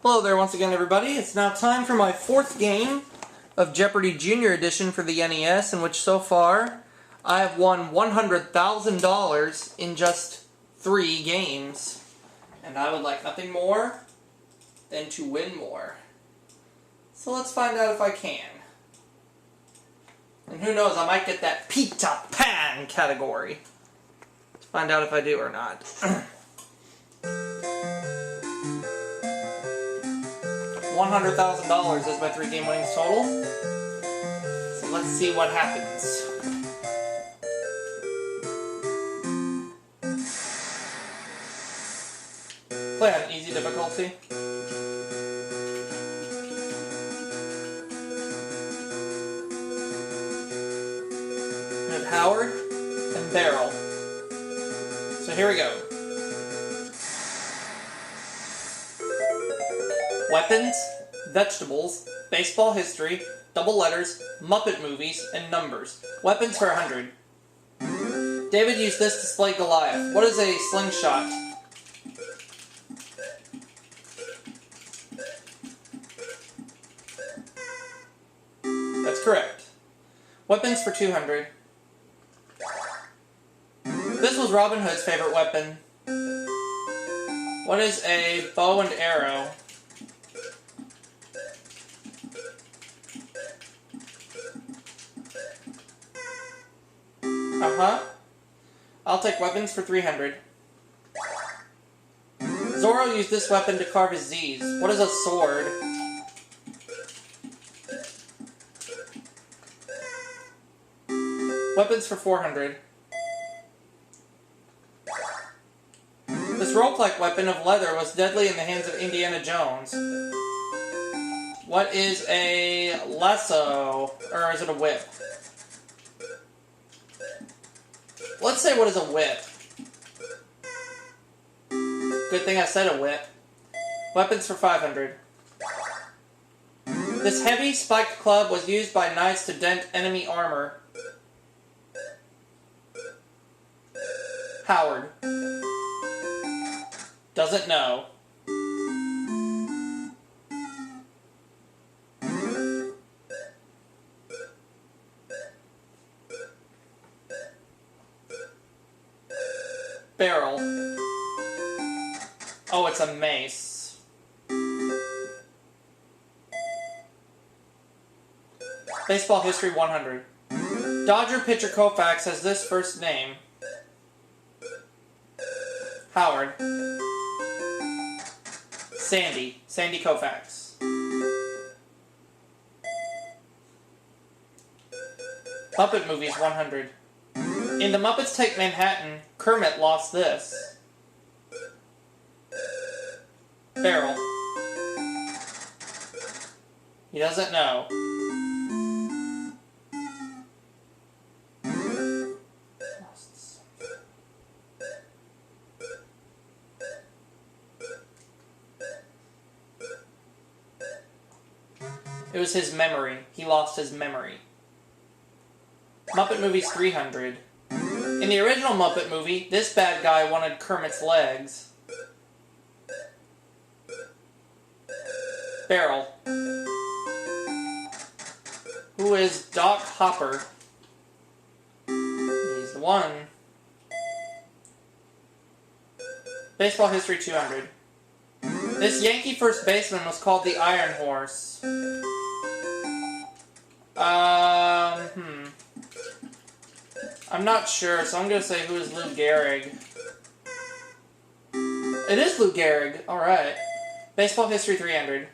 Hello there once again, everybody. It's now time for my fourth game of Jeopardy Junior Edition for the NES, in which so far I have won $100,000 in just 3 games. And I would like nothing more than to win more. So let's find out if I can. And who knows, I might get that Peter Pan category. Let's find out if I do or not. $100,000 is my 3-game winnings total. So let's see what happens. Play on easy difficulty. We have Howard and Barrel. So here we go. Weapons, vegetables, baseball history, double letters, Muppet movies, and numbers. Weapons for 100. David used this to slay Goliath. What is a slingshot? That's correct. Weapons for 200. This was Robin Hood's favorite weapon. What is a bow and arrow? I'll take weapons for 300. Zorro used this weapon to carve his Z's. What is a sword? Weapons for 400. This rope-like weapon of leather was deadly in the hands of Indiana Jones. What is a lasso? Or is it a whip? Let's say, what is a whip? Good thing I said a whip. Weapons for 500. This heavy, spiked club was used by knights to dent enemy armor. Howard. Doesn't know. Barrel. Oh, it's a mace. Baseball history 100. Dodger pitcher Koufax has this first name. Howard. Sandy. Sandy Koufax. Muppet movies 100. In The Muppets Take Manhattan, Kermit lost this. Barrel. He doesn't know. It was his memory. He lost his memory. Muppet movies 300. In the original Muppet movie, this bad guy wanted Kermit's legs. Barrel. Who is Doc Hopper? He's the one. Baseball history 200. This Yankee first baseman was called the Iron Horse. I'm not sure, so I'm going to say who is Lou Gehrig. It is Lou Gehrig. Alright. Baseball history 300.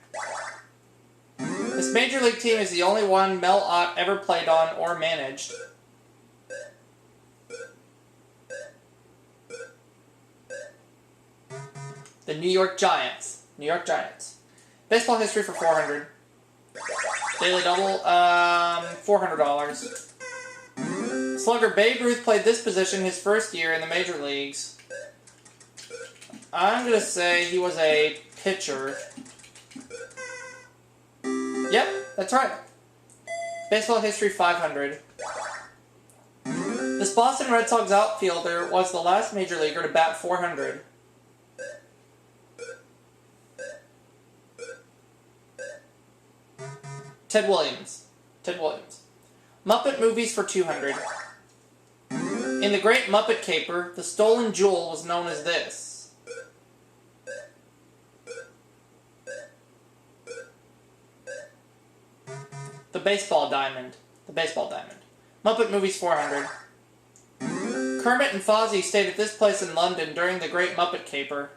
This major league team is the only one Mel Ott ever played on or managed. The New York Giants. New York Giants. Baseball history for 400. Daily double, $400. Slugger Babe Ruth played this position his first year in the major leagues. I'm going to say he was a pitcher. Yep, that's right. Baseball history 500. This Boston Red Sox outfielder was the last major leaguer to bat 400. Ted Williams. Ted Williams. Muppet movies for 200. In The Great Muppet Caper, the stolen jewel was known as this. The baseball diamond. The baseball diamond. Muppet movies 400. Kermit and Fozzie stayed at this place in London during the Great Muppet Caper.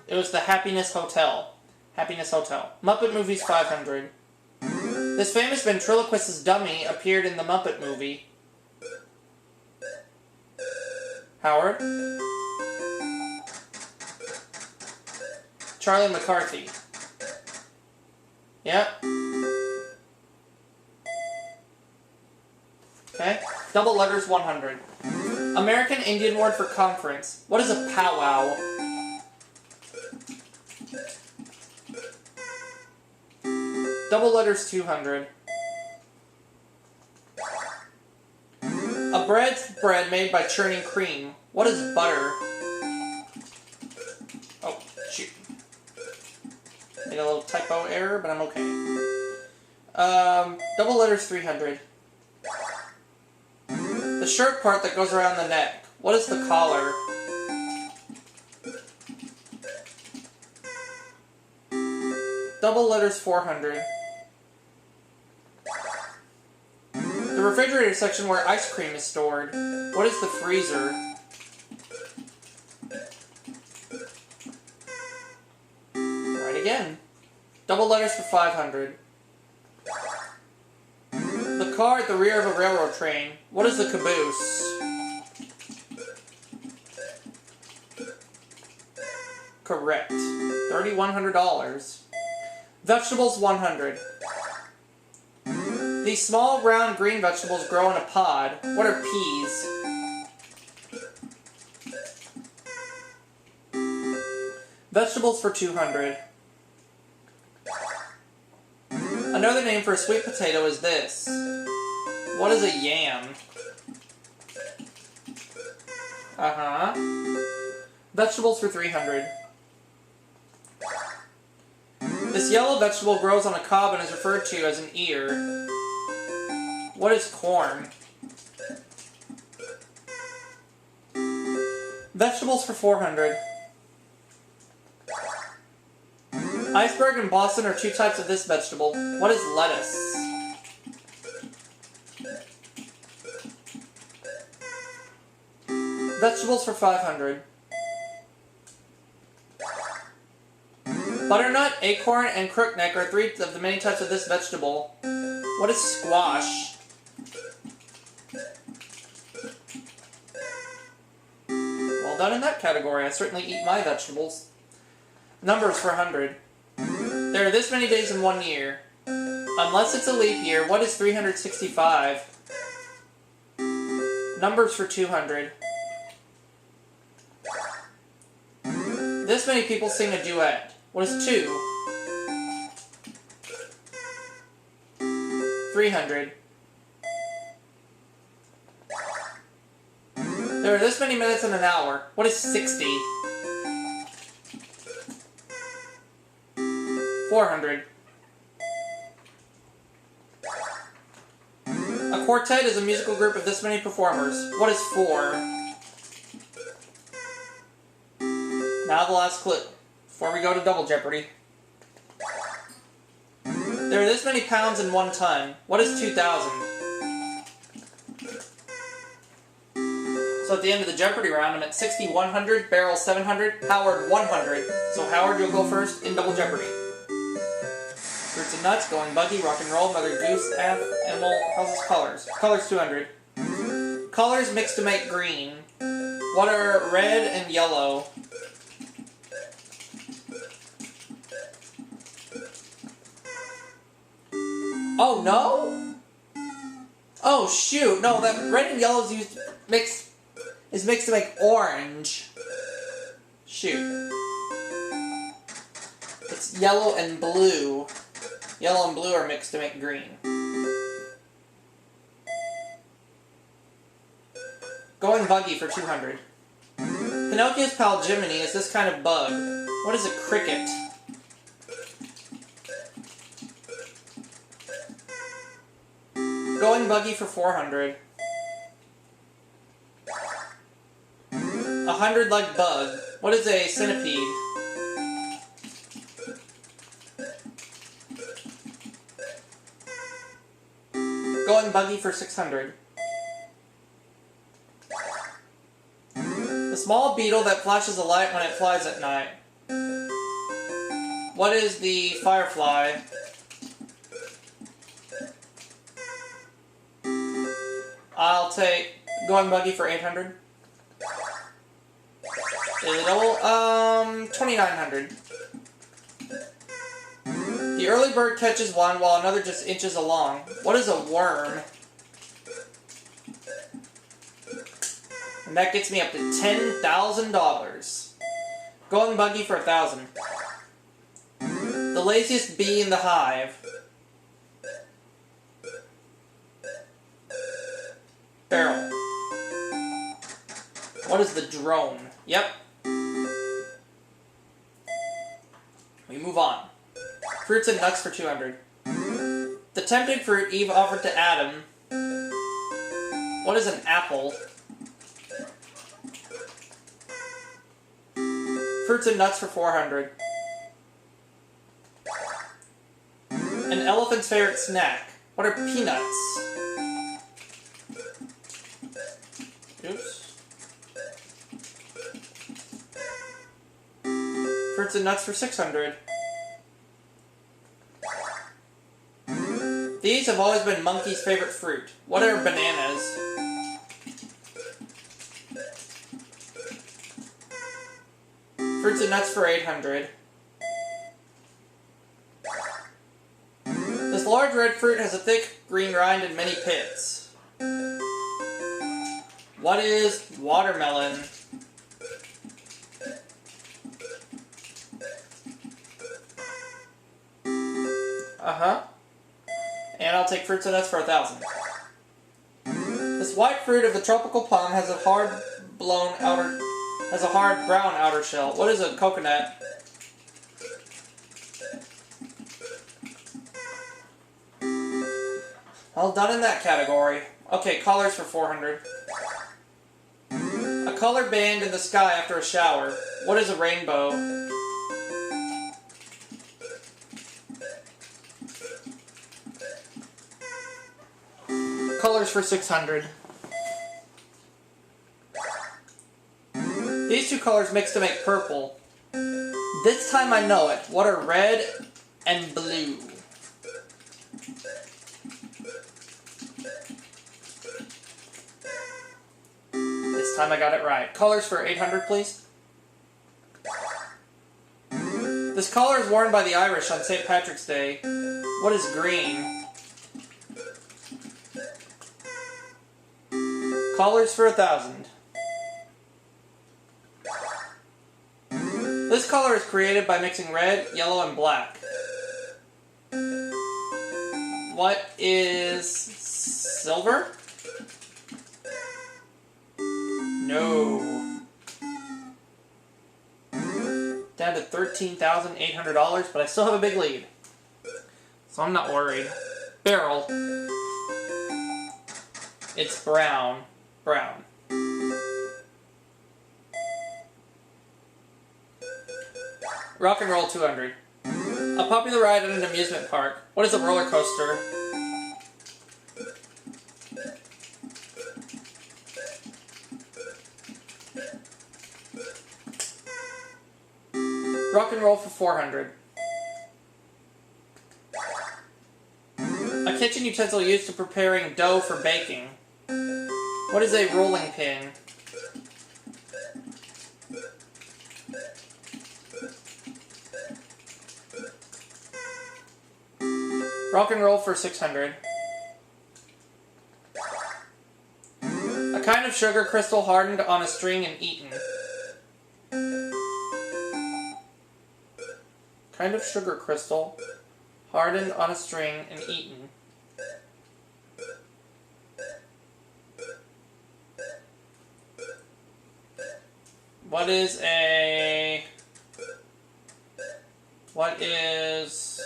It was the Happiness Hotel. Happiness Hotel. Muppet movies 500. This famous ventriloquist's dummy appeared in the Muppet movie. Howard. Charlie McCarthy. Yep. Okay. Double letters 100. American Indian word for conference. What is a powwow? Double letters 200. A bread made by churning cream. What is butter? Oh, shoot. Made a little typo error, but I'm okay. Double letters 300. The shirt part that goes around the neck. What is the collar? Double letters 400. The refrigerator section where ice cream is stored. What is the freezer? Right again. Double letters for 500. The car at the rear of a railroad train. What is the caboose? Correct. $3,100. Vegetables 100. These small, round, green vegetables grow in a pod. What are peas? Vegetables for 200. Another name for a sweet potato is this. What is a yam? Uh-huh. Vegetables for 300. This yellow vegetable grows on a cob and is referred to as an ear. What is corn? Vegetables for 400. Iceberg and Boston are two types of this vegetable. What is lettuce? Vegetables for 500. Butternut, acorn, and crookneck are three of the many types of this vegetable. What is squash? Well done in that category. I certainly eat my vegetables. Numbers for 100. There are this many days in 1 year. Unless it's a leap year, what is 365? Numbers for 200. This many people sing a duet. What is 2? 300. There are this many minutes in an hour. What is 60? 400. A quartet is a musical group of this many performers. What is 4? Now the last clue, before we go to Double Jeopardy. There are this many pounds in 1 ton. What is 2,000? So at the end of the Jeopardy round, I'm at 60, 100, Barrel 700, Howard 100. So Howard, you'll go first in Double Jeopardy. Fruits and nuts, going buggy, rock and roll, mother goose, animal, houses, colors. Colors 200. Colors mixed to make green. What are red and yellow? Oh no? Oh shoot! No, that red and yellow is mixed to make orange. Shoot. It's yellow and blue. Yellow and blue are mixed to make green. Going buggy for 200. Pinocchio's pal Jiminy is this kind of bug. What is a cricket? Going buggy for 400. 100-leg bug. What is a centipede? Going buggy for 600. The small beetle that flashes a light when it flies at night. What is the firefly? I'll take going buggy for 800. It'll, 2,900. The early bird catches one while another just inches along. What is a worm? And that gets me up to $10,000. Going buggy for 1,000. The laziest bee in the hive. Barrel. What is the drone? Yep. We move on. Fruits and nuts for 200. The tempting fruit Eve offered to Adam. What is an apple? Fruits and nuts for 400. An elephant's favorite snack. What are peanuts? Oops. Fruits and nuts for 600. These have always been Monkey's favorite fruit. What are bananas? Fruits and nuts for 800. This large red fruit has a thick green rind and many pits. What is watermelon? Uh-huh. And I'll take fruits and nuts for 1,000. This white fruit of the tropical plum has a hard brown outer shell. What is a coconut? Well, done in that category. Okay, colors for 400. A colored band in the sky after a shower. What is a rainbow? Colors for 600. These two colors mix to make purple. This time I know it. What are red and blue? This time I got it right. Colors for 800, please. This collar is worn by the Irish on St. Patrick's Day. What is green? Collars for 1,000. This color is created by mixing red, yellow, and black. What is silver? No. Down to $13,800, but I still have a big lead. So I'm not worried. Barrel. It's brown. Brown. Rock and roll 200. A popular ride at an amusement park. What is a roller coaster? Rock and roll for 400. A kitchen utensil used to preparing dough for baking. What is a rolling pin? Rock and roll for 600. A kind of sugar crystal hardened on a string and eaten. Kind of sugar crystal hardened on a string and eaten. What is a... What is...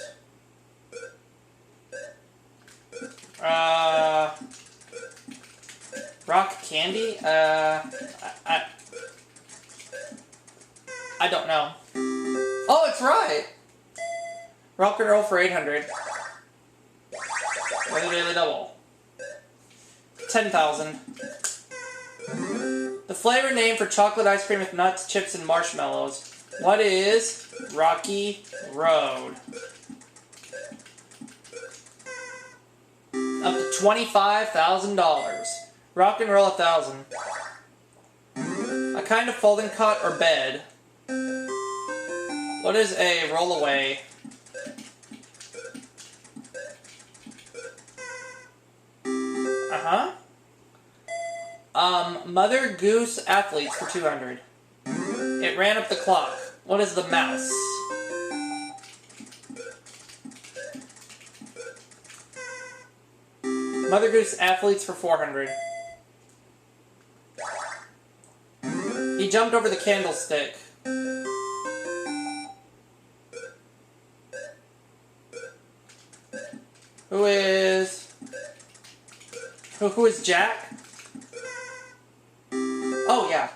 Rock candy? I don't know. Oh, it's right! Rock and roll for 800. Or the daily double. 10,000. The flavor name for chocolate ice cream with nuts, chips, and marshmallows. What is Rocky Road? Up to $25,000. Rock and roll 1,000. A kind of folding cot or bed. What is a rollaway? Mother Goose athletes for 200. It ran up the clock. What is the mouse? Mother Goose athletes for 400. He jumped over the candlestick. Who is Jack? Oh, yeah.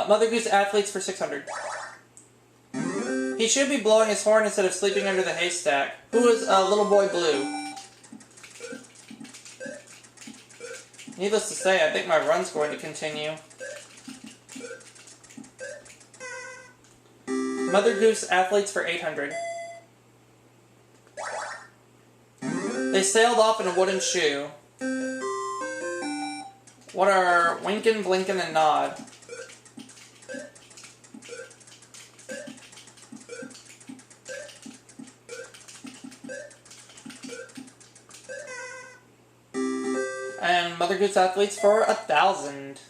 Mother Goose athletes for 600. He should be blowing his horn instead of sleeping under the haystack. Who is Little Boy Blue? Needless to say, I think my run's going to continue. Mother Goose athletes for 800. They sailed off in a wooden shoe. What are Winkin', Blinkin', and Nod? And Mother Goose athletes for 1,000.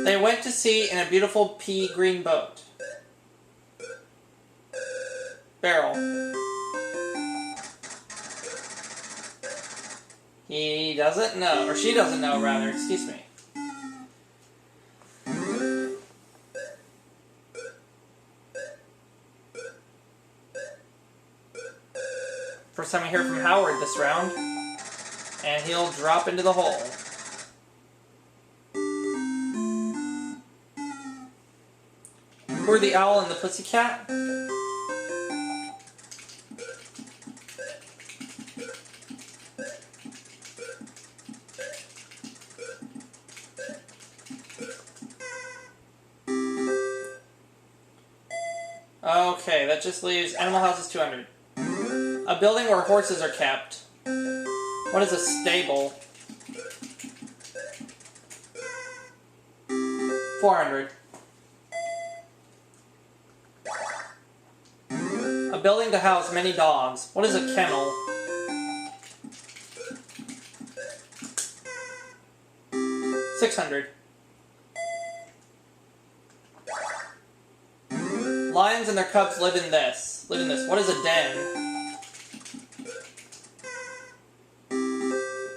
They went to sea in a beautiful pea green boat. Barrel. He doesn't know, or she doesn't know, rather, excuse me. First time we hear from Howard this round, and he'll drop into the hole. Who are the owl and the pussycat? Okay, that just leaves Animal House is 200. A building where horses are kept. What is a stable? 400. A building to house many dogs. What is a kennel? 600. Lions and their cubs live in this. What is a den?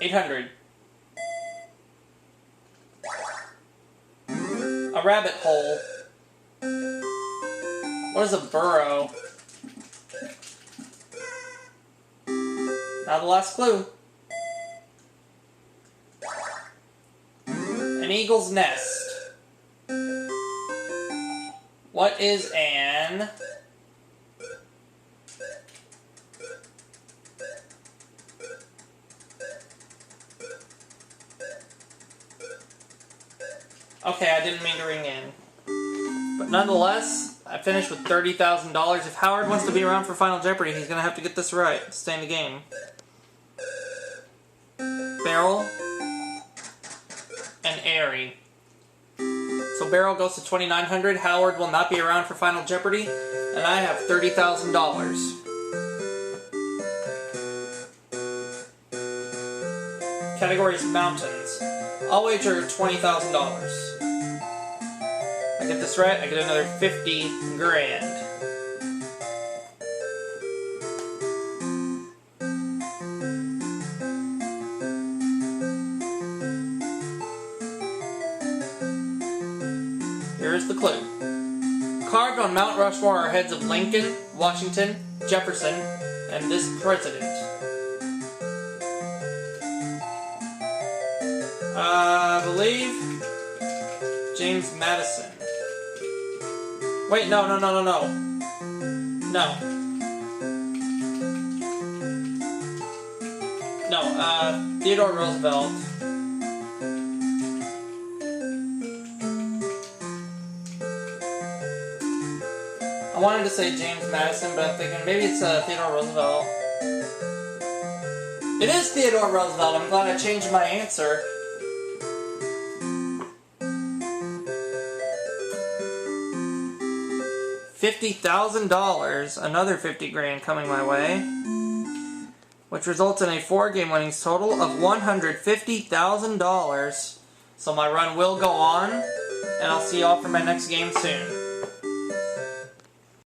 800. A rabbit hole. What is a burrow? Now the last clue. An eagle's nest. What is an... Okay, I didn't mean to ring in. But nonetheless, I finished with $30,000. If Howard wants to be around for Final Jeopardy, he's going to have to get this right to stay in the game. Barrel and Airy. So Barrel goes to 2,900. Howard will not be around for Final Jeopardy, and I have $30,000. Category is mountains. I'll wager $20,000. I get this right, I get another 50 grand. on Mount Rushmore are heads of Lincoln, Washington, Jefferson, and this president. I believe James Madison. Wait, no. Theodore Roosevelt. I wanted to say James Madison, but I'm thinking maybe it's Theodore Roosevelt. It is Theodore Roosevelt. I'm glad I changed my answer. $50,000, another 50 grand coming my way, which results in a 4-game winnings total of $150,000. So my run will go on, and I'll see y'all for my next game soon.